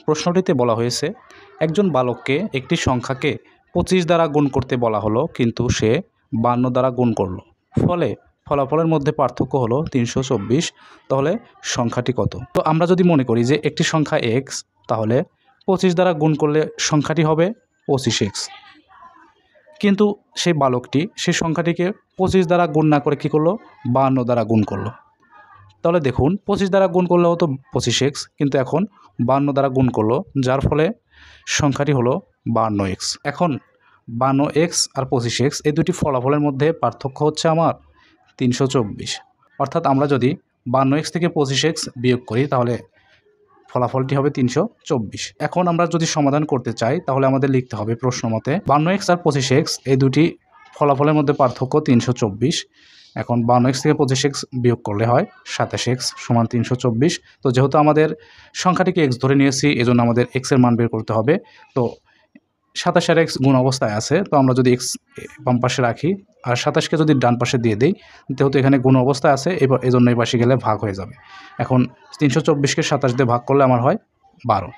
প্রশ্নটিতে বলা হয়েছে একজন বালককে একটি সংখ্যাকে 25 দ্বারা গুণ করতে বলা হলো, কিন্তু সে 52 দ্বারা গুণ করলো। ফলে ফলাফলের মধ্যে পার্থক্য হলো 324। তাহলে সংখ্যাটি কত? তো আমরা যদি মনে করি যে একটি সংখ্যা এক্স, তাহলে 25 দ্বারা গুণ করলে সংখ্যাটি হবে 25x। কিন্তু সেই বালকটি সেই সংখ্যাটিকে 25 দ্বারা গুণ না করে কী করলো? 52 দ্বারা গুণ করলো। তাহলে দেখুন 25 দ্বারা গুণ করলে হতো 25x, কিন্তু এখন 52 দ্বারা গুণ করলো, যার ফলে সংখ্যাটি হলো 52x। এখন 52x আর 25x এই দুটি ফলাফলের মধ্যে পার্থক্য হচ্ছে আমার 324। অর্থাৎ আমরা যদি 52x থেকে 25x বিয়োগ করি তাহলে ফলাফলটি হবে 324। এখন আমরা যদি সমাধান করতে চাই তাহলে আমাদের লিখতে হবে প্রশ্ন মতে 52x আর 25x এই দুটি ফলাফলের মধ্যে পার্থক্য 324। এখন 52x থেকে 25x বিয়োগ করলে হয় 27x সমান 324। তো যেহেতু আমাদের সংখ্যাটিকে x ধরে নিয়েছি, এজন্য আমাদের x এর মান বের করতে হবে। তো 27 আর x গুণ অবস্থায় আছে, তো আমরা যদি x বাম পাশে রাখি আর 27কে যদি ডান পাশে দিয়ে দিই, যেহেতু এখানে গুণ অবস্থায় আছে এজন্য এই পাশে গেলে ভাগ হয়ে যাবে। এখন 324কে 27 দিয়ে ভাগ করলে আমার হয় 12।